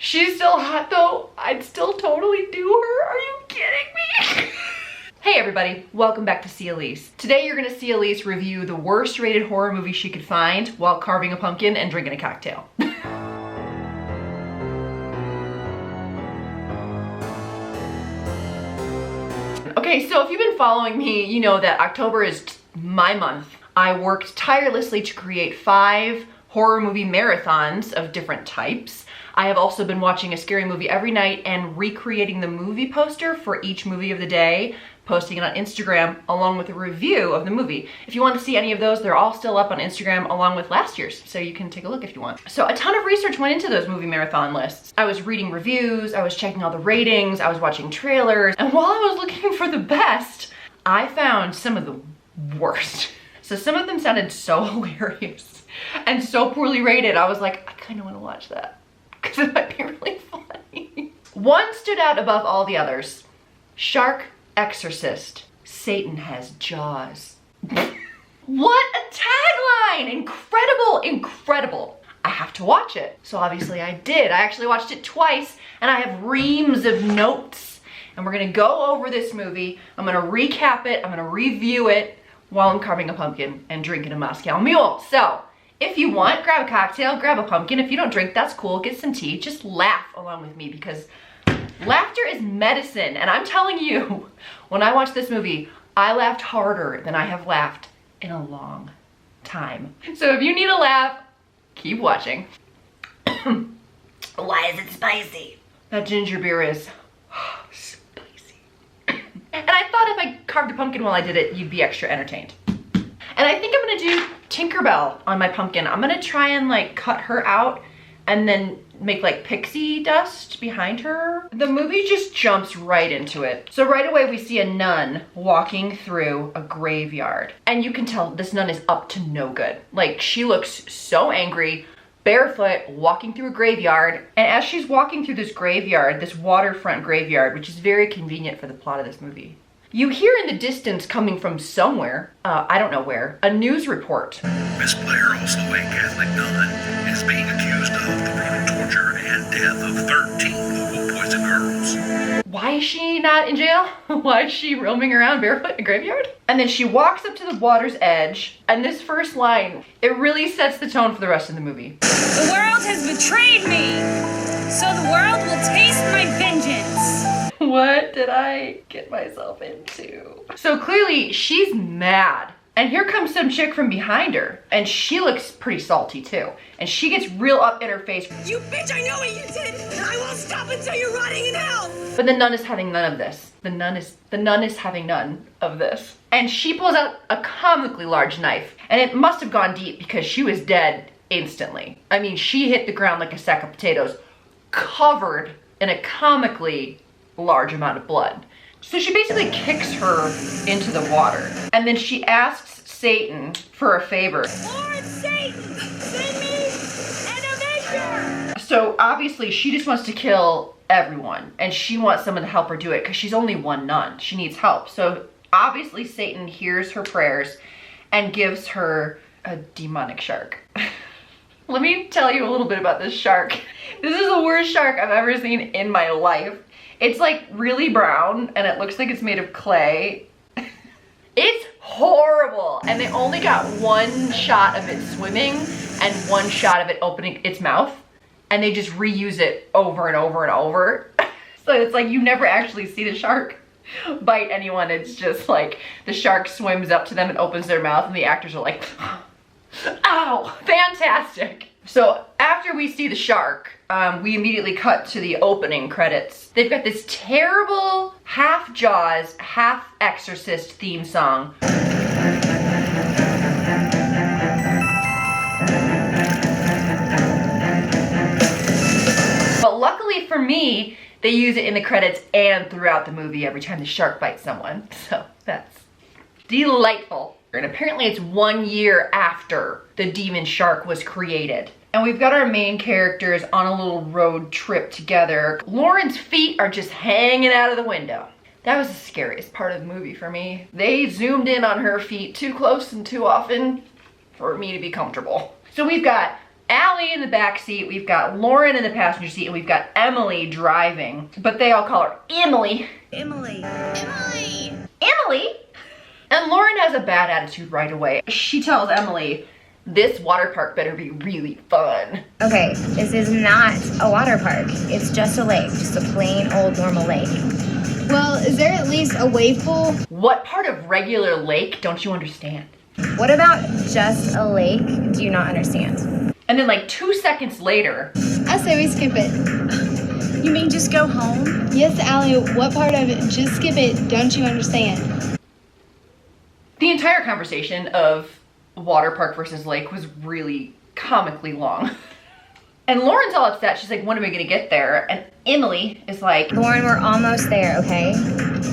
She's still hot though. I'd still totally do her. Are you kidding me? Hey everybody, welcome back to See Elise. Today you're gonna see Elise review the worst rated horror movie she could find while carving a pumpkin and drinking a cocktail. Okay, so if you've been following me, you know that October is my month. I worked tirelessly to create 5 horror movie marathons of different types. I have also been watching a scary movie every night and recreating the movie poster for each movie of the day, posting it on Instagram along with a review of the movie. If you want to see any of those, they're all still up on Instagram along with last year's, so you can take a look if you want. So a ton of research went into those movie marathon lists. I was reading reviews, I was checking all the ratings, I was watching trailers, and while I was looking for the best, I found some of the worst. So some of them sounded so hilarious and so poorly rated, I was like, I kind of want to watch that because it might be really funny. One stood out above all the others. Shark Exorcist. Satan has jaws. What a tagline! Incredible, incredible. I have to watch it. So obviously I did. I actually watched it twice and I have reams of notes. And we're gonna go over this movie. I'm gonna recap it. I'm gonna review it while I'm carving a pumpkin and drinking a Moscow Mule. So if you want, grab a cocktail, grab a pumpkin. If you don't drink, that's cool. Get some tea. Just laugh along with me because laughter is medicine. And I'm telling you, when I watched this movie, I laughed harder than I have laughed in a long time. So if you need a laugh, keep watching. Why is it spicy? That ginger beer is spicy. And I thought if I carved a pumpkin while I did it, you'd be extra entertained. And I think I'm gonna do Tinkerbell on my pumpkin. I'm gonna try and like cut her out and then make like pixie dust behind her. The movie just jumps right into it. So right away we see a nun walking through a graveyard. And you can tell this nun is up to no good. Like she looks so angry, barefoot, walking through a graveyard. And as she's walking through this graveyard, this waterfront graveyard, which is very convenient for the plot of this movie, you hear in the distance coming from somewhere, I don't know where, a news report. Miss Blair, also a Catholic nun, is being accused of the brutal torture and death of 13 local boys and girls. Why is she not in jail? Why is she roaming around barefoot in a graveyard? And then she walks up to the water's edge, and this first line, it really sets the tone for the rest of the movie. The world has betrayed me, so the world will taste my vengeance. What did I get myself into? So clearly she's mad. And here comes some chick from behind her. And she looks pretty salty too. And she gets real up in her face. You bitch, I know what you did, and I won't stop until you're rotting in hell. But the nun is having none of this. The nun is having none of this. And she pulls out a comically large knife. And it must have gone deep because she was dead instantly. I mean, she hit the ground like a sack of potatoes, covered in a comically large amount of blood. So she basically kicks her into the water. And then she asks Satan for a favor. Lord Satan, send me an avenger! So obviously she just wants to kill everyone. And she wants someone to help her do it because she's only one nun. She needs help. So obviously Satan hears her prayers and gives her a demonic shark. Let me tell you a little bit about this shark. This is the worst shark I've ever seen in my life. It's like really brown and it looks like it's made of clay. It's horrible. And they only got one shot of it swimming and one shot of it opening its mouth. And they just reuse it over and over and over. So it's like you never actually see the shark bite anyone. It's just like the shark swims up to them and opens their mouth and the actors are like, ow, fantastic. So after we see the shark, we immediately cut to the opening credits. They've got this terrible half Jaws, half Exorcist theme song. But luckily for me, they use it in the credits and throughout the movie every time the shark bites someone. So that's delightful. And apparently it's 1 year after the demon shark was created. And we've got our main characters on a little road trip together. Lauren's feet are just hanging out of the window. That was the scariest part of the movie for me. They zoomed in on her feet too close and too often for me to be comfortable. So we've got Allie in the back seat, we've got Lauren in the passenger seat, and we've got Emily driving. But they all call her Emily. Emily. Emily? And Lauren has a bad attitude right away. She tells Emily, this water park better be really fun. Okay, this is not a water park. It's just a lake, just a plain old normal lake. Well, is there at least a wave pool? What part of regular lake don't you understand? What about just a lake do you not understand? And then like 2 seconds later, I say we skip it. You mean just go home? Yes, Allie, what part of it, just skip it, don't you understand? the entire conversation of water park versus lake was really comically long. And Lauren's all upset. She's like, when am I gonna get there? And Emily is like, Lauren, we're almost there, okay?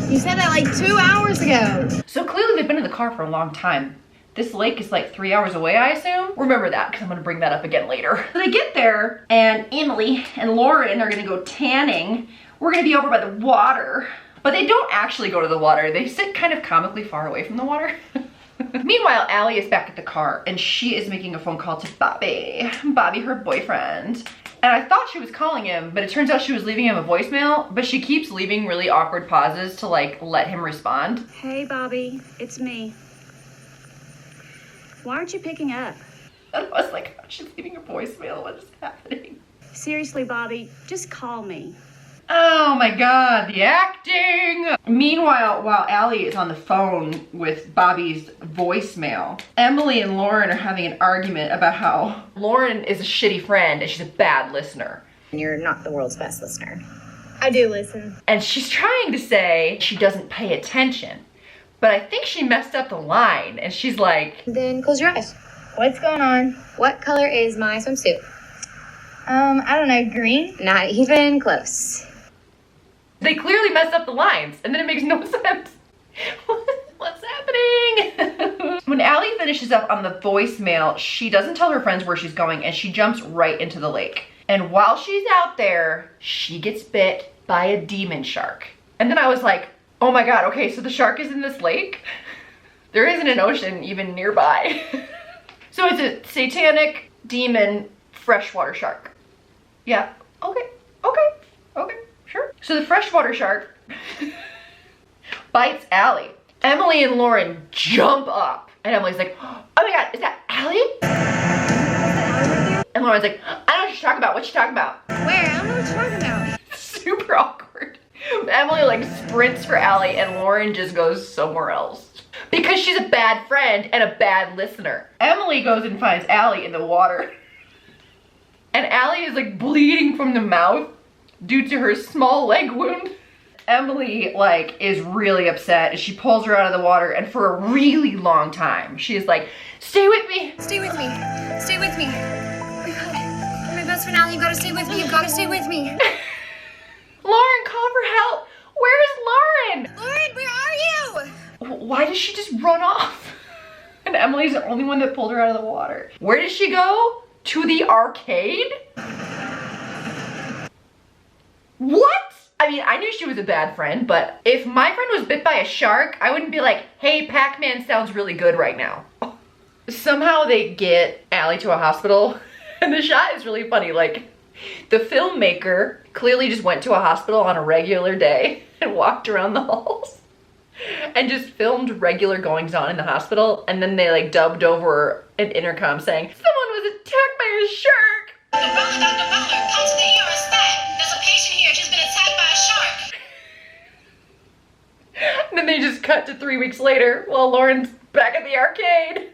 You said that like 2 hours ago. so clearly they've been in the car for a long time. This lake is like 3 hours away, I assume. Remember that, because I'm gonna bring that up again later. So they get there, and Emily and Lauren are gonna go tanning. We're gonna be over by the water. But they don't actually go to the water. They sit kind of comically far away from the water. Meanwhile, Allie is back at the car, and she is making a phone call to Bobby. Bobby, her boyfriend. And I thought she was calling him, but it turns out she was leaving him a voicemail, but she keeps leaving really awkward pauses to like let him respond. Hey, Bobby, it's me. Why aren't you picking up? And I was like, oh, she's leaving a voicemail, what is happening? Seriously, Bobby, just call me. Oh my God, the acting! Meanwhile, while Allie is on the phone with Bobby's voicemail, Emily and Lauren are having an argument about how Lauren is a shitty friend and she's a bad listener. You're not the world's best listener. I do listen. And she's trying to say she doesn't pay attention. But I think she messed up the line, and she's like, Then close your eyes. What's going on? What color is my swimsuit? I don't know, green? Not even close. they clearly messed up the lines, and then it makes no sense. What's happening? When Allie finishes up on the voicemail, she doesn't tell her friends where she's going, and she jumps right into the lake. And while she's out there, she gets bit by a demon shark. And then I was like, oh my God, okay, so the shark is in this lake? There isn't an ocean even nearby. So it's a satanic demon freshwater shark. Yeah, okay, sure. So the freshwater shark bites Allie. Emily and Lauren jump up, and Emily's like, oh my God, is that Allie? And Lauren's like, I don't know what you're talking about. What you talking about? Where? I don't know what you're talking about. Super awkward. Emily like sprints for Allie, and Lauren just goes somewhere else. Because she's a bad friend and a bad listener. Emily goes and finds Allie in the water. And Allie is like bleeding from the mouth due to her small leg wound. Emily like is really upset, and she pulls her out of the water, and for a really long time, she is like, stay with me. Stay with me. Stay with me. Oh my God. You're my best friend, Allie. You gotta stay with me. You gotta stay with me. Lauren, call for help. Where's Lauren? Lauren, where are you? Why did she just run off? And Emily's the only one that pulled her out of the water. Where did she go? To the arcade? What? I mean, I knew she was a bad friend, but if my friend was bit by a shark, I wouldn't be like, hey, Pac-Man sounds really good right now. Somehow they get Allie to a hospital, and the shot is really funny. Like, the filmmaker clearly just went to a hospital on a regular day and walked around the halls and just filmed regular goings on in the hospital, and then they like dubbed over an intercom saying, someone was attacked by a shark. Dr. Butler, come to the ER stat. There's a patient here just been attacked by a shark. And then they just cut to 3 weeks later while Lauren's back at the arcade.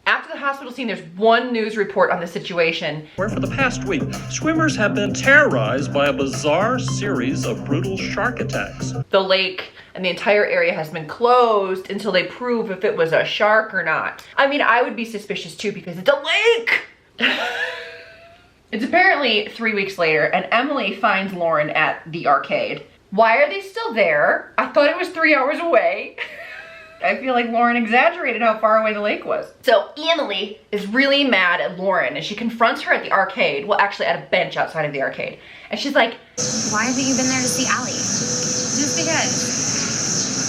After the hospital scene, there's one news report on the situation. Where for the past week, swimmers have been terrorized by a bizarre series of brutal shark attacks. The lake and the entire area has been closed until they prove if it was a shark or not. I mean, I would be suspicious too because it's a lake. It's apparently 3 weeks later, and Emily finds Lauren at the arcade. Why are they still there? I thought it was 3 hours away. I feel like Lauren exaggerated how far away the lake was. So Emily is really mad at Lauren, and she confronts her at the arcade. Well, actually at a bench outside of the arcade. And she's like, Why haven't you been there to see Allie? Just because.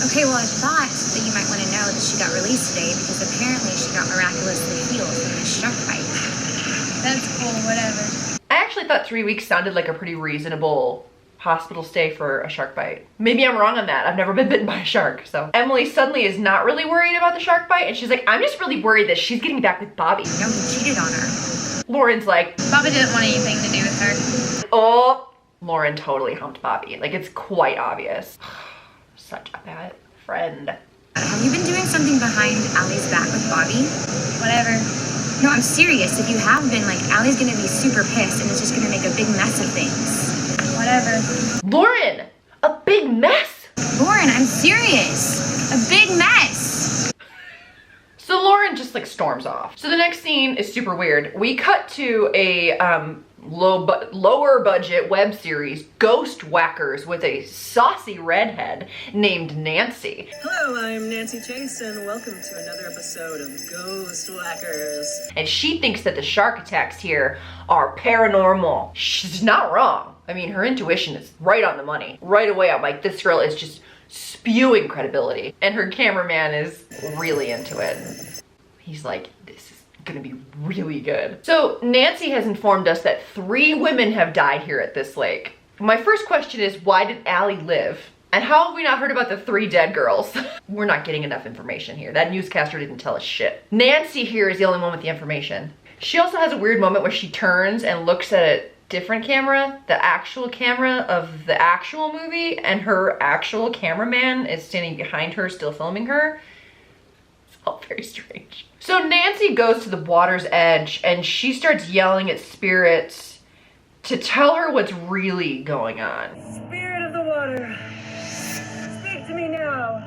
Okay, well, I thought that you might want to know that she got released today because apparently she got miraculously healed from the shark bite. That's cool, whatever. I actually thought 3 weeks sounded like a pretty reasonable hospital stay for a shark bite. Maybe I'm wrong on that. I've never been bitten by a shark. So Emily suddenly is not really worried about the shark bite, and she's like, I'm just really worried that she's getting back with Bobby. No, he cheated on her. Lauren's like, Bobby didn't want anything to do with her. oh, Lauren totally humped Bobby. Like, it's quite obvious. Such a bad friend. Have you been doing something behind Allie's back with Bobby? Whatever. No, I'm serious. If you have been, like, Allie's gonna be super pissed and it's just gonna make a big mess of things. Whatever. Lauren, a big mess. Lauren, I'm serious. A big mess. So Lauren just like storms off. So the next scene is super weird. We cut to a lower budget web series, Ghost Whackers, with a saucy redhead named Nancy. Hello, I'm Nancy Chase, and welcome to another episode of Ghost Whackers. And she thinks that the shark attacks here are paranormal. She's not wrong. I mean, her intuition is right on the money. Right away, I'm like, this girl is just spewing credibility. And her cameraman is really into it. He's like, this is gonna be really good. So Nancy has informed us that 3 women have died here at this lake. My first question is, why did Allie live? And how have we not heard about the 3 dead girls? We're not getting enough information here. That newscaster didn't tell us shit. Nancy here is the only one with the information. She also has a weird moment where she turns and looks at a different camera, the actual camera of the actual movie, and her actual cameraman is standing behind her still filming her. It's all very strange. So Nancy goes to the water's edge and she starts yelling at spirits to tell her what's really going on. Spirit of the water, speak to me now.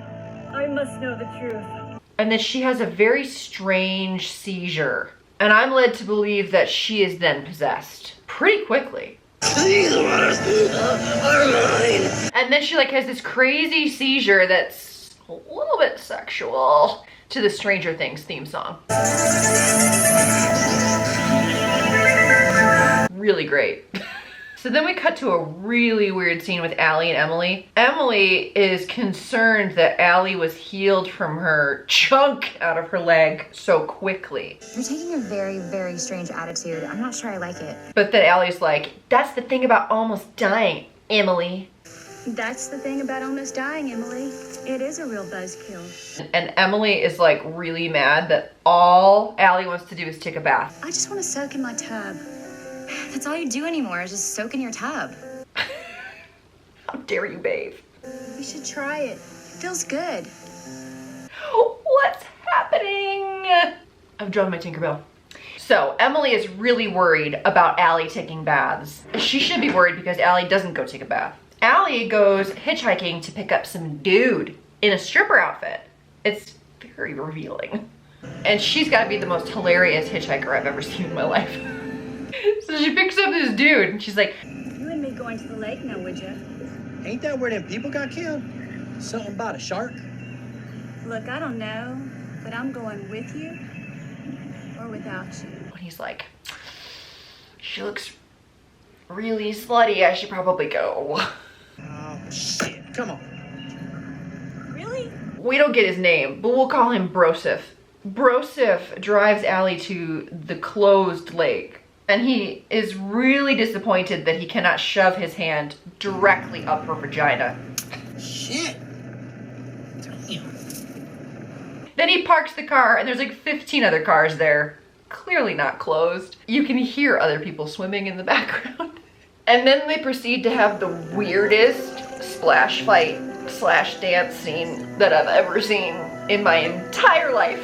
I must know the truth. And then she has a very strange seizure. And I'm led to believe that she is then possessed pretty quickly. These waters are mine. And then she like has this crazy seizure that's a little bit sexual to the Stranger Things theme song. Really great. So then we cut to a really weird scene with Allie and Emily. Emily is concerned that Allie was healed from her chunk out of her leg so quickly. You're taking a very, very strange attitude. I'm not sure I like it. But then Allie's like, that's the thing about almost dying, Emily. That's the thing about almost dying, Emily. It is a real buzzkill. And Emily is like really mad that all Allie wants to do is take a bath. I just want to soak in my tub. That's all you do anymore is just soak in your tub. How dare you, babe? You should try it. It feels good. What's happening? I've drawn my Tinkerbell. So Emily is really worried about Allie taking baths. She should be worried because Allie doesn't go take a bath. Allie goes hitchhiking to pick up some dude in a stripper outfit. It's very revealing. And she's gotta be the most hilarious hitchhiker I've ever seen in my life. So she picks up this dude and she's like, You and me going to the lake now, would you? Ain't that where them people got killed? Something about a shark? Look, I don't know, but I'm going with you or without you. and he's like, she looks really slutty, I should probably go. Oh, shit. Come on. Really? We don't get his name, but we'll call him Broseph. Broseph drives Allie to the closed lake, and he is really disappointed that he cannot shove his hand directly up her vagina. Shit. Then he parks the car, and there's like 15 other cars there, clearly not closed. You can hear other people swimming in the background. And then they proceed to have the weirdest splash fight / dance scene that I've ever seen in my entire life.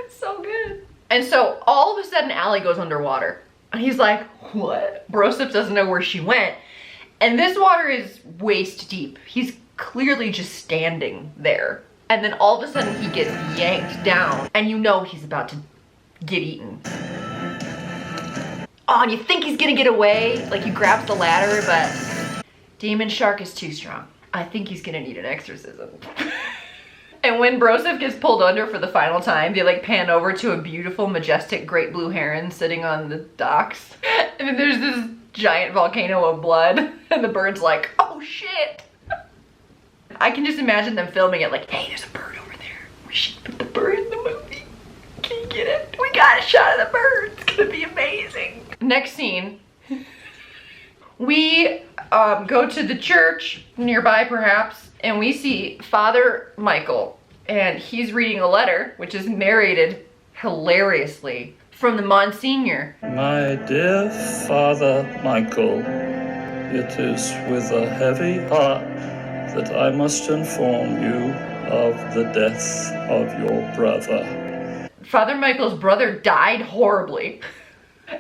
So good. And so all of a sudden Allie goes underwater. And he's like, what? Broseph doesn't know where she went. And this water is waist deep. He's clearly just standing there. And then all of a sudden he gets yanked down and you know he's about to get eaten. Oh, and you think he's gonna get away? Like he grabs the ladder, but Demon Shark is too strong. I think he's gonna need an exorcism. And when Broseph gets pulled under for the final time, they like pan over to a beautiful, majestic great blue heron sitting on the docks. And then there's this giant volcano of blood and the bird's like, oh shit. I can just imagine them filming it like, hey, there's a bird over there. We should put the bird in the movie. Can you get it. We got a shot of the bird. It's gonna be amazing. Next scene. We go to the church nearby perhaps, and we see Father Michael, and he's reading a letter, which is narrated hilariously from the Monsignor. My dear Father Michael, it is with a heavy heart that I must inform you of the death of your brother. Father Michael's brother died horribly,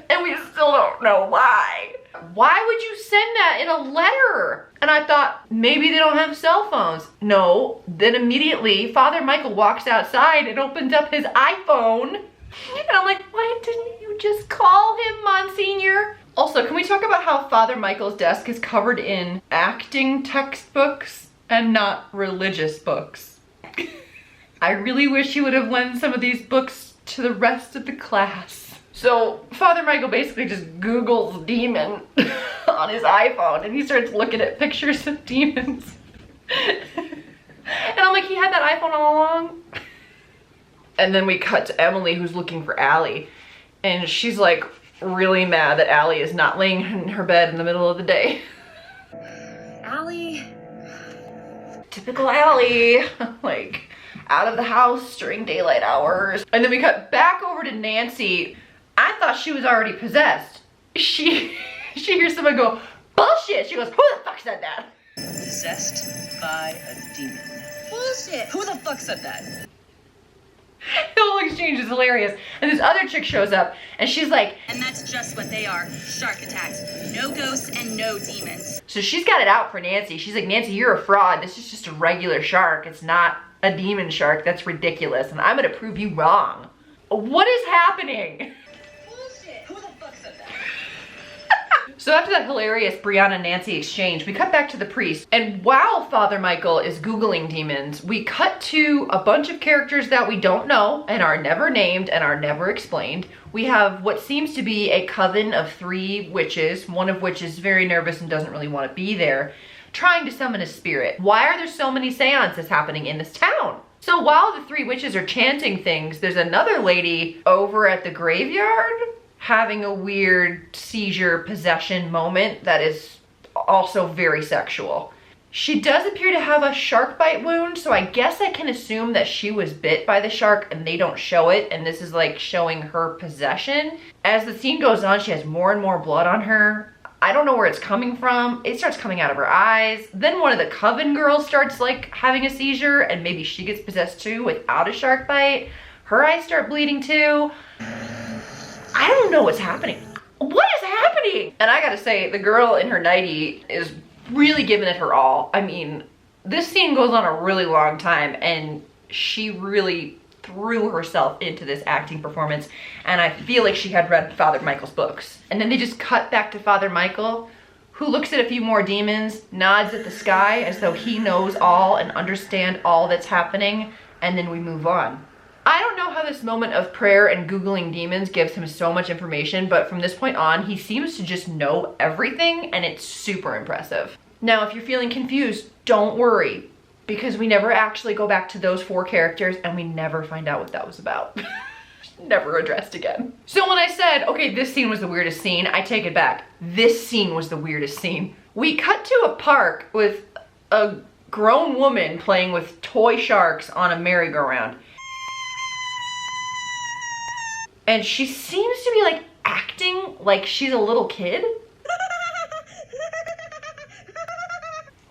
and we still don't know why. Why would you send that in a letter? And I thought, maybe they don't have cell phones. No, then immediately Father Michael walks outside and opens up his iPhone. And I'm like, why didn't you just call him, Monsignor? Also, can we talk about how Father Michael's desk is covered in acting textbooks and not religious books? I really wish he would have lent some of these books to the rest of the class. So Father Michael basically just Googles demon on his iPhone, and he starts looking at pictures of demons. And I'm like, he had that iPhone all along? And then we cut to Emily, who's looking for Allie, and she's like really mad that Allie is not laying in her bed in the middle of the day. Allie. Typical Allie, like out of the house during daylight hours. And then we cut back over to Nancy. I thought she was already possessed. She hears someone go, bullshit. She goes, who the fuck said that? Possessed by a demon. Bullshit. Who the fuck said that? The whole exchange is hilarious. And this other chick shows up and she's like, And that's just what they are. Shark attacks. No ghosts and no demons. so she's got it out for Nancy. She's like, Nancy, you're a fraud. This is just a regular shark. It's not a demon shark. That's ridiculous. And I'm gonna prove you wrong. What is happening? So after that hilarious Brianna and Nancy exchange, we cut back to the priest. And while Father Michael is Googling demons, we cut to a bunch of characters that we don't know and are never named and are never explained. We have what seems to be a coven of 3 witches, one of which is very nervous and doesn't really want to be there, trying to summon a spirit. Why are there so many seances happening in this town? So while the 3 witches are chanting things, there's another lady over at the graveyard having a weird seizure possession moment that is also very sexual. She does appear to have a shark bite wound, so I guess I can assume that she was bit by the shark and they don't show it, and this is like showing her possession. As the scene goes on, she has more and more blood on her. I don't know where it's coming from. It starts coming out of her eyes. Then one of the coven girls starts like having a seizure, and maybe she gets possessed too without a shark bite. Her eyes start bleeding too. I don't know what's happening. What is happening? And I gotta say, the girl in her nightie is really giving it her all. I mean, this scene goes on a really long time, and she really threw herself into this acting performance, and I feel like she had read Father Michael's books. And then they just cut back to Father Michael, who looks at a few more demons, nods at the sky as though he knows all and understands all that's happening, and then we move on. I don't know how this moment of prayer and Googling demons gives him so much information, but from this point on, he seems to just know everything, and it's super impressive. Now, if you're feeling confused, don't worry, because we never actually go back to those 4 characters, and we never find out what that was about. Never addressed again. So when I said, okay, this scene was the weirdest scene, I take it back. This scene was the weirdest scene. We cut to a park with a grown woman playing with toy sharks on a merry-go-round. And she seems to be like acting like she's a little kid.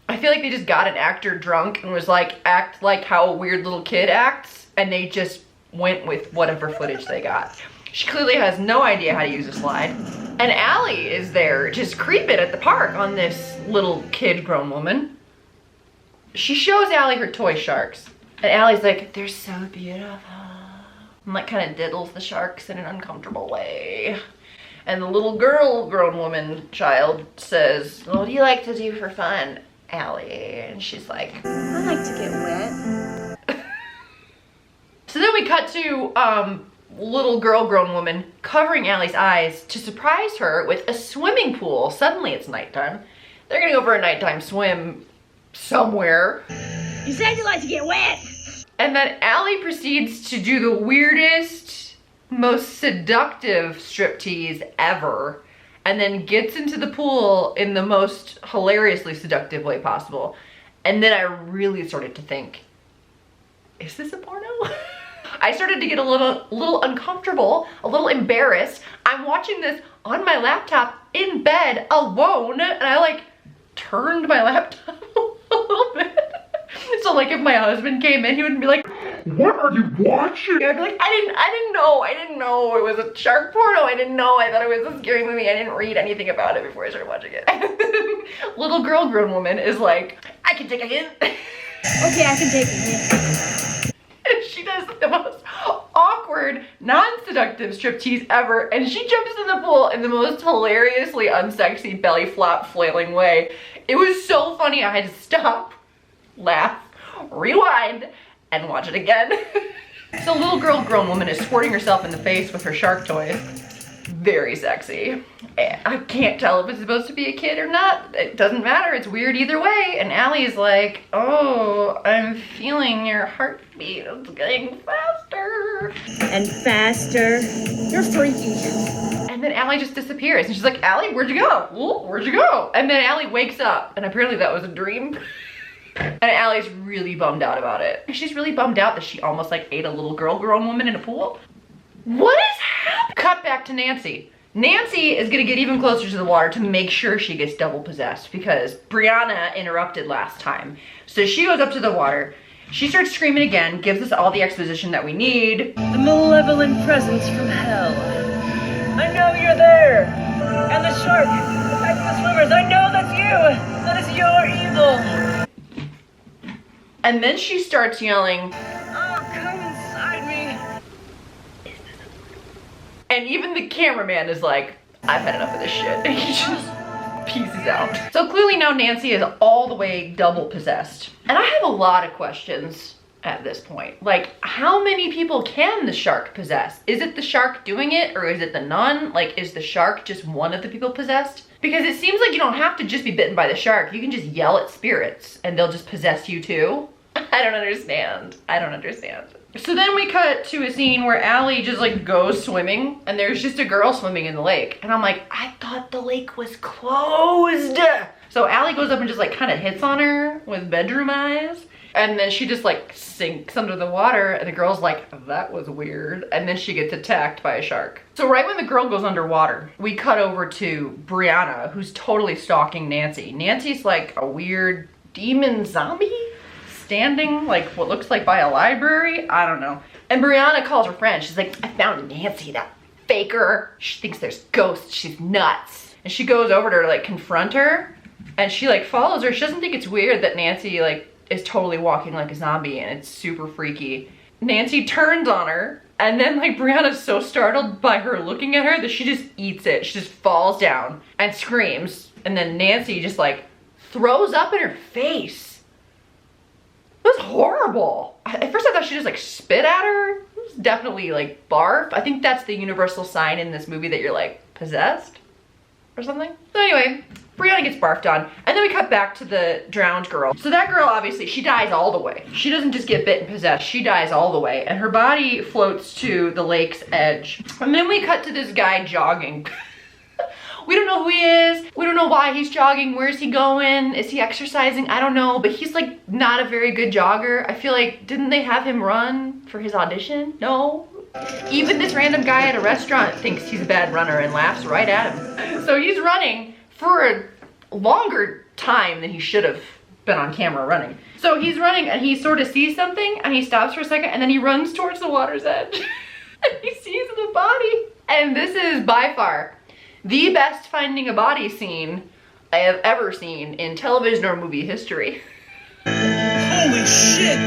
I feel like they just got an actor drunk and was like, act like how a weird little kid acts. And they just went with whatever footage they got. She clearly has no idea how to use a slide. And Allie is there just creeping at the park on this little kid grown woman. She shows Allie her toy sharks. And Allie's like, they're so beautiful. And like kind of diddles the sharks in an uncomfortable way. And the little girl, grown woman, child says, what do you like to do for fun, Allie? And she's like, I like to get wet. So then we cut to little girl, grown woman covering Allie's eyes to surprise her with a swimming pool. Suddenly it's nighttime. They're gonna go for a nighttime swim somewhere. You said you like to get wet. And then Allie proceeds to do the weirdest most seductive striptease ever, and then gets into the pool in the most hilariously seductive way possible. And then I really started to think, is this a porno? I started to get a little uncomfortable, a little embarrassed. I'm watching this on my laptop in bed alone, and I like turned my laptop a little bit. So like if my husband came in, he would be like, "What are you watching?" I'd be like, I didn't know it was a shark porno. I didn't know. I thought it was a scary movie. I didn't read anything about it before I started watching it. And then little girl grown woman is like, "I can take a hint." Okay, I can take a hint. And she does the most awkward, non-seductive striptease ever, and she jumps in the pool in the most hilariously unsexy belly flop flailing way. It was so funny, I had to stop, laugh, rewind, and watch it again. So little girl grown woman is squirting herself in the face with her shark toy. Very sexy. I can't tell if it's supposed to be a kid or not. It doesn't matter, it's weird either way. And Allie's like, "Oh, I'm feeling your heartbeat, it's getting faster." And faster. You're freaky. And then Allie just disappears. And she's like, "Allie, where'd you go? Ooh, where'd you go?" And then Allie wakes up, and apparently that was a dream. And Allie's really bummed out about it. She's really bummed out that she almost like ate a little girl grown woman in a pool. What is happening? Cut back to Nancy. Nancy is gonna get even closer to the water to make sure she gets double possessed because Brianna interrupted last time. So she goes up to the water. She starts screaming again, gives us all the exposition that we need. The malevolent presence from hell. I know you're there. And the shark. Attacking the swimmers. I know that's you. That is your evil. And then she starts yelling, "Oh, come inside me." and even the cameraman is like, "I've had enough of this shit." And he just pieces out. So clearly now Nancy is all the way double possessed. And I have a lot of questions at this point. Like, how many people can the shark possess? Is it the shark doing it, or is it the nun? Like, is the shark just one of the people possessed? Because it seems like you don't have to just be bitten by the shark. You can just yell at spirits and they'll just possess you too. I don't understand. I don't understand. So then we cut to a scene where Allie just like goes swimming and there's just a girl swimming in the lake. And I'm like, I thought the lake was closed. So Allie goes up and just like kind of hits on her with bedroom eyes. And then she just like sinks under the water and the girl's like, that was weird. And then she gets attacked by a shark. So right when the girl goes underwater, we cut over to Brianna, who's totally stalking Nancy. Nancy's like a weird demon zombie standing like what looks like by a library. I don't know. And Brianna calls her friend. She's like, I found Nancy, that faker. She thinks there's ghosts. She's nuts. And she goes over to her to like confront her. And she like follows her. She doesn't think it's weird that Nancy like is totally walking like a zombie, and it's super freaky. Nancy turns on her, and then like Brianna's so startled by her looking at her that she just eats it. She just falls down and screams. And then Nancy just like throws up in her face. It was horrible. At first I thought she just like spit at her. It was definitely like barf. I think that's the universal sign in this movie that you're like possessed or something. So anyway, Brianna gets barfed on, and then we cut back to the drowned girl. So that girl, obviously, she dies all the way. She doesn't just get bit and possessed, she dies all the way, and her body floats to the lake's edge. And then we cut to this guy jogging. We don't know who he is. We don't know why he's jogging. Where's he going? Is he exercising? I don't know, but he's like not a very good jogger. I feel like, didn't they have him run for his audition? No. Even this random guy at a restaurant thinks he's a bad runner and laughs right at him. So he's running for a longer time than he should have been on camera running. So he's running and he sort of sees something and he stops for a second and then he runs towards the water's edge. And he sees the body. And this is by far the best finding a body scene I have ever seen in television or movie history. Holy shit!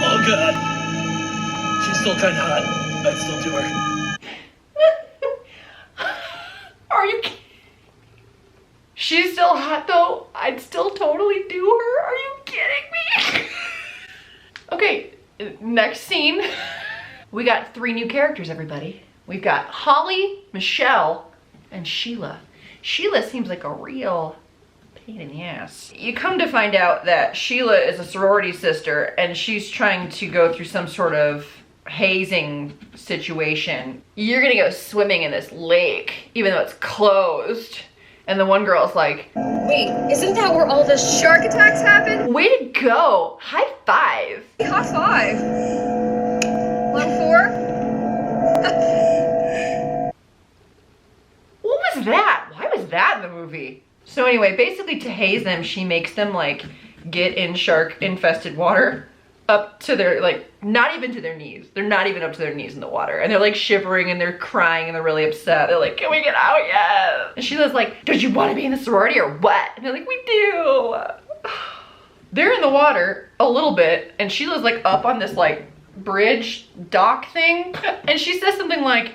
Oh god. She's still kinda hot. I'd still do her. Are you kidding? She's still hot though. I'd still totally do her. Are you kidding me? Okay, next scene. We got 3 new characters, everybody. We've got Holly, Michelle, and Sheila. Sheila seems like a real pain in the ass. You come to find out that Sheila is a sorority sister and she's trying to go through some sort of hazing situation. You're gonna go swimming in this lake, even though it's closed. And the one girl's like, Wait, isn't that where all the shark attacks happen? way to go, high five. High five. 1-4. What was that? Why was that in the movie? So anyway, basically to haze them, she makes them like get in shark infested water up to their, like, not even to their knees. They're not even up to their knees in the water. And they're like shivering and they're crying and they're really upset. They're like, can we get out yet? And Sheila's like, don't you want to be in the sorority or what? And they're like, we do. They're in the water a little bit and Sheila's like up on this like bridge dock thing. And she says something like,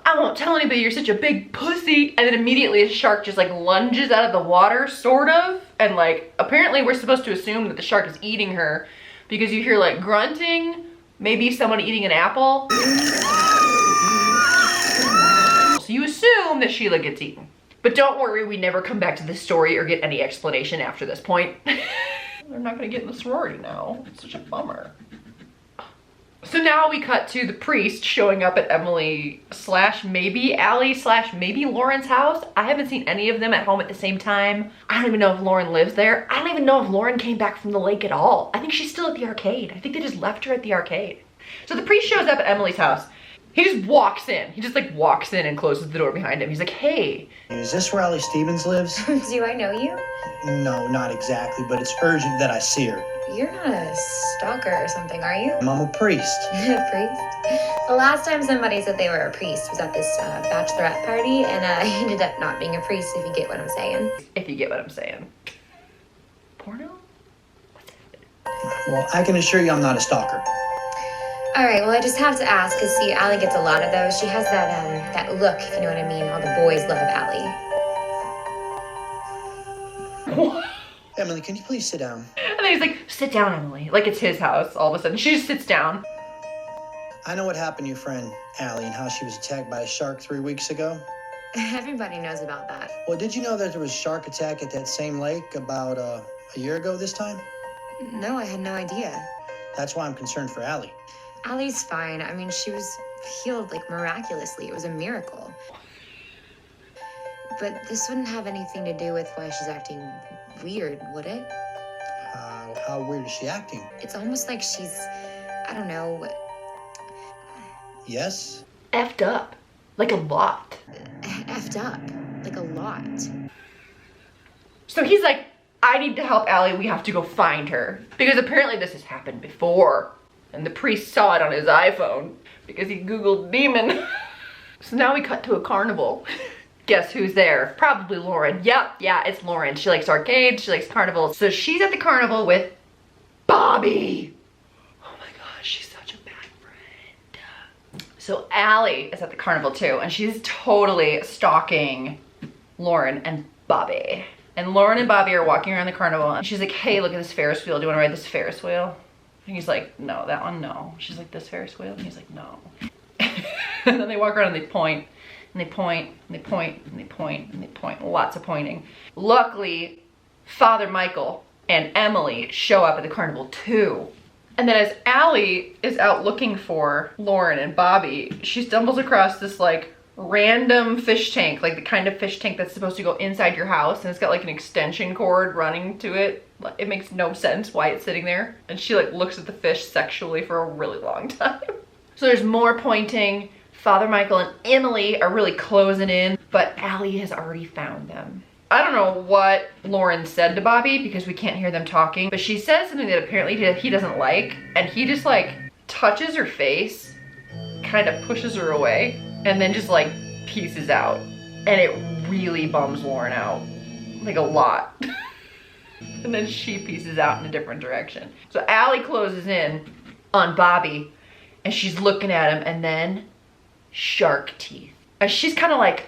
I won't tell anybody you're such a big pussy. And then immediately a shark just like lunges out of the water, sort of. And like, apparently we're supposed to assume that the shark is eating her because you hear like grunting, maybe someone eating an apple. So you assume that Sheila gets eaten. But don't worry, we never come back to this story or get any explanation after this point. They're not gonna get in the sorority now. It's such a bummer. So now we cut to the priest showing up at Emily / maybe Allie / maybe Lauren's house. I haven't seen any of them at home at the same time. I don't even know if Lauren lives there. I don't even know if Lauren came back from the lake at all. I think she's still at the arcade. I think they just left her at the arcade. So the priest shows up at Emily's house. He just walks in. He just like walks in and closes the door behind him. He's like, hey. Is this where Allie Stevens lives? Do I know you? No, not exactly, but it's urgent that I see her. You're not a stalker or something, are you? I'm a priest. A priest? The last time somebody said they were a priest was at this bachelorette party, and he ended up not being a priest, if you get what I'm saying. If you get what I'm saying. Porno? Well, I can assure you I'm not a stalker. All right, well, I just have to ask, because, see, Allie gets a lot of those. She has that look, if you know what I mean. All the boys love Allie. What? Emily, can you please sit down? And then he's like, sit down, Emily. Like it's his house all of a sudden. She just sits down. I know what happened to your friend, Allie, and how she was attacked by a shark 3 weeks ago. Everybody knows about that. Well, did you know that there was a shark attack at that same lake about a year ago this time? No, I had no idea. That's why I'm concerned for Allie. Allie's fine. I mean, she was healed, like, miraculously. It was a miracle. But this wouldn't have anything to do with why she's acting weird, would it? How weird is she acting? It's almost like she's, I don't know. Yes? Effed up. Like a lot. Effed up. Like a lot. So he's like, I need to help Allie. We have to go find her. Because apparently this has happened before. And the priest saw it on his iPhone because he Googled demon. So now we cut to a carnival. Guess who's there? Probably Lauren. Yep, yeah, it's Lauren. She likes arcades, she likes carnivals. So she's at the carnival with Bobby. Oh my gosh, she's such a bad friend. So Allie is at the carnival too, and she's totally stalking Lauren and Bobby. And Lauren and Bobby are walking around the carnival, and she's like, hey, look at this Ferris wheel. Do you want to ride this Ferris wheel? And he's like, no, that one, no. She's like, this Ferris wheel? And he's like, no. And then they walk around and they point. And they point, and they point, and they point, and they point. Lots of pointing. Luckily, Father Michael and Emily show up at the carnival too. And then as Allie is out looking for Lauren and Bobby, she stumbles across this like random fish tank, like the kind of fish tank that's supposed to go inside your house, and it's got like an extension cord running to it. It makes no sense why it's sitting there. And she like looks at the fish sexually for a really long time. So there's more pointing. Father Michael and Emily are really closing in, but Allie has already found them. I don't know what Lauren said to Bobby because we can't hear them talking, but she says something that apparently he doesn't like, and he just like touches her face, kind of pushes her away, and then just like pieces out. And it really bums Lauren out, like a lot. And then she pieces out in a different direction. So Allie closes in on Bobby, and she's looking at him, and then shark teeth. And she's kind of like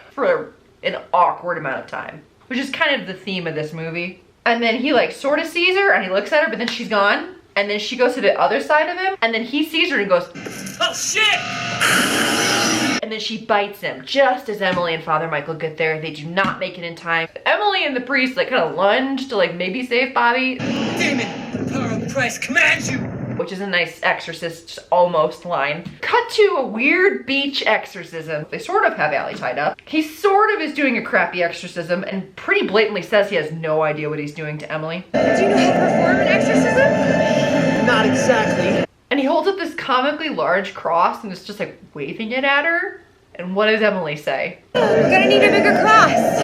for an awkward amount of time, which is kind of the theme of this movie. And then he like sort of sees her and he looks at her, but then she's gone. And then she goes to the other side of him, and then he sees her and goes, oh shit! And then she bites him just as Emily and Father Michael get there. They do not make it in time. Emily and the priest like kind of lunge to like maybe save Bobby. Demon, the power of Christ commands you. Which is a nice Exorcist almost line. Cut to a weird beach exorcism. They sort of have Allie tied up. He sort of is doing a crappy exorcism and pretty blatantly says he has no idea what he's doing to Emily. Do you know how to perform an exorcism? Not exactly. And he holds up this comically large cross and is just like waving it at her. And what does Emily say? We're gonna need a bigger cross.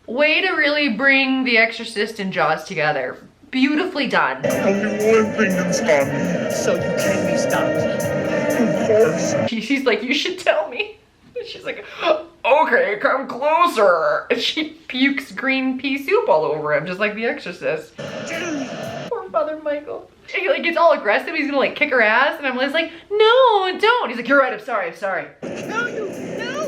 Way to really bring The Exorcist and Jaws together. Beautifully done. Only one thing can stop me. So you can be stopped. Of course. She's like, you should tell me. And she's like, okay, come closer. And she pukes green pea soup all over him, just like The Exorcist. Poor Father Michael. He like gets all aggressive. He's gonna like kick her ass. And Emily's like, no, don't. He's like, you're right, I'm sorry. No,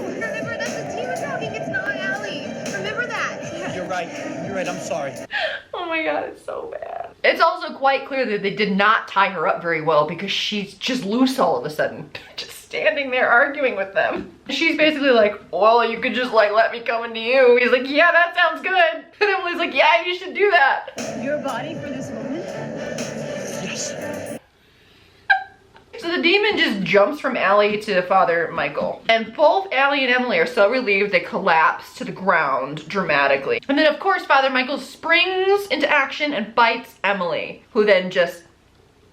remember that's the demon talking. It's not Allie. Remember that. You're right, I'm sorry. Oh my god, it's so bad. It's also quite clear that they did not tie her up very well because she's just loose all of a sudden. Just standing there arguing with them. She's basically like, well, you could just like let me come into you. He's like, yeah, that sounds good. And Emily's like, yeah, you should do that. Your body for this woman? Yes. So the demon just jumps from Allie to Father Michael. And both Allie and Emily are so relieved they collapse to the ground dramatically. And then of course Father Michael springs into action and bites Emily, who then just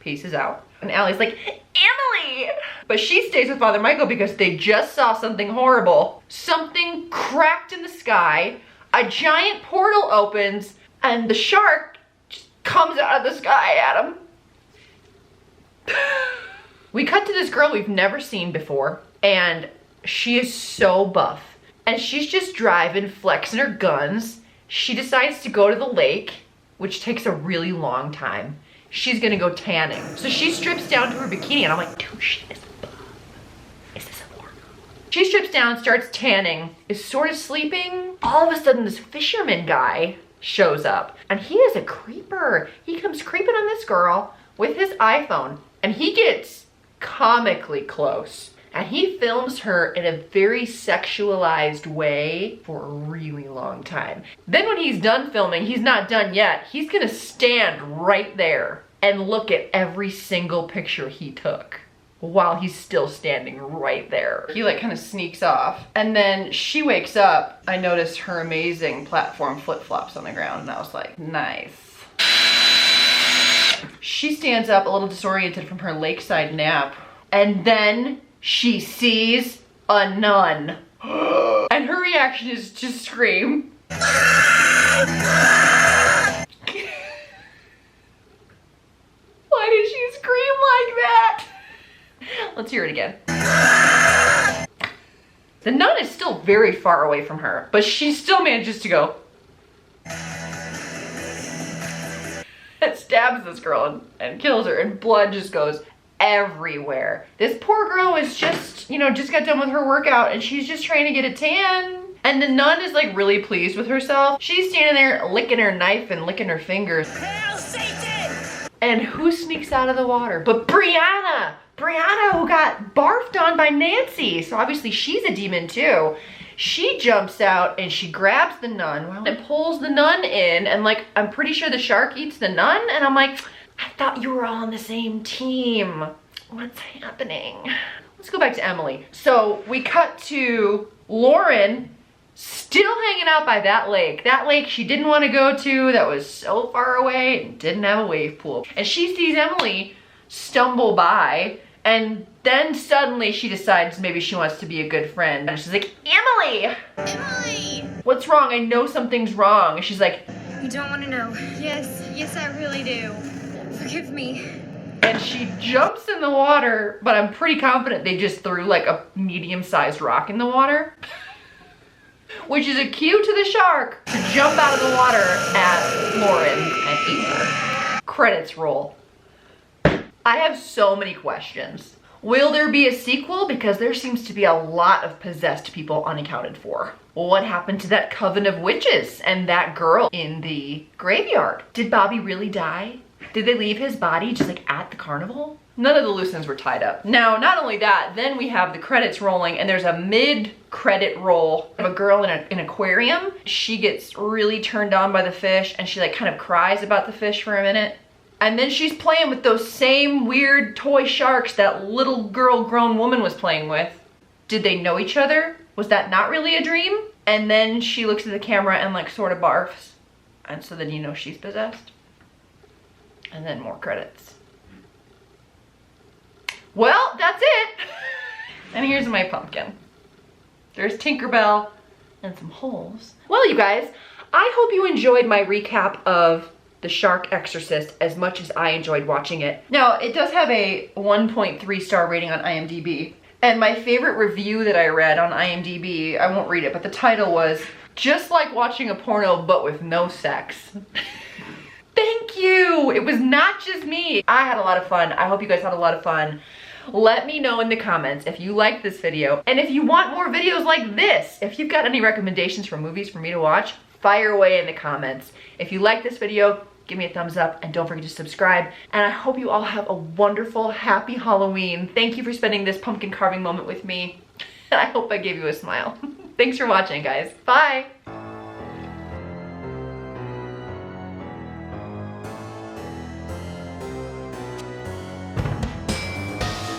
pieces out. And Allie's like, Emily! But she stays with Father Michael because they just saw something horrible. Something cracked in the sky, a giant portal opens, and the shark just comes out of the sky at him. We cut to this girl we've never seen before, and she is so buff. And she's just driving, flexing her guns. She decides to go to the lake, which takes a really long time. She's gonna go tanning. So she strips down to her bikini, and I'm like, dude, she is buff. Is this a porno? She strips down, starts tanning, is sort of sleeping. All of a sudden, this fisherman guy shows up, and he is a creeper. He comes creeping on this girl with his iPhone, and he gets comically close. And he films her in a very sexualized way for a really long time. Then when he's done filming, he's not done yet. He's gonna stand right there and look at every single picture he took while he's still standing right there. He like kind of sneaks off. And then she wakes up. I noticed her amazing platform flip-flops on the ground, and I was like, nice. She stands up a little disoriented from her lakeside nap, and then she sees a nun. And her reaction is to scream. Why did she scream like that? Let's hear it again. The nun is still very far away from her, but she still manages to go and stabs this girl and kills her, and blood just goes everywhere. This poor girl is just, just got done with her workout, and she's just trying to get a tan. And the nun is like really pleased with herself. She's standing there licking her knife and licking her fingers. Hail Satan! And who sneaks out of the water but Brianna? Brianna, who got barfed on by Nancy. So obviously she's a demon too. She jumps out and she grabs the nun and pulls the nun in, and like, I'm pretty sure the shark eats the nun, and I'm like, I thought you were all on the same team. What's happening? Let's go back to Emily. So we cut to Lauren still hanging out by that lake. That lake she didn't want to go to, that was so far away and didn't have a wave pool. And she sees Emily stumble by, and then suddenly she decides maybe she wants to be a good friend. And she's like, Emily! Emily! What's wrong? I know something's wrong. And she's like, You don't want to know. Yes, I really do. Forgive me. and she jumps in the water, but I'm pretty confident they just threw like a medium-sized rock in the water. Which is a cue to the shark to jump out of the water at Lauren and eat her. Credits roll. I have so many questions. Will there be a sequel? Because there seems to be a lot of possessed people unaccounted for. What happened to that coven of witches and that girl in the graveyard? Did Bobby really die? Did they leave his body just like at the carnival? None of the loose ends were tied up. Now, not only that, then we have the credits rolling and there's a mid-credit roll of a girl in an aquarium. She gets really turned on by the fish and she like kind of cries about the fish for a minute. And then she's playing with those same weird toy sharks that little girl grown woman was playing with. Did they know each other? Was that not really a dream? And then she looks at the camera and like sort of barfs. And so then you know she's possessed. And then more credits. Well, that's it. And here's my pumpkin. There's Tinkerbell and some holes. Well, you guys, I hope you enjoyed my recap of The Shark Exorcist as much as I enjoyed watching it. Now, it does have a 1.3 star rating on IMDb. And my favorite review that I read on IMDb, I won't read it, but the title was, "Just like watching a porno, but with no sex." Thank you! It was not just me. I had a lot of fun. I hope you guys had a lot of fun. Let me know in the comments if you liked this video. And if you want more videos like this, if you've got any recommendations for movies for me to watch, fire away in the comments. If you like this video, give me a thumbs up and don't forget to subscribe. And I hope you all have a wonderful, happy Halloween. Thank you for spending this pumpkin carving moment with me. And I hope I gave you a smile. Thanks for watching, guys. Bye.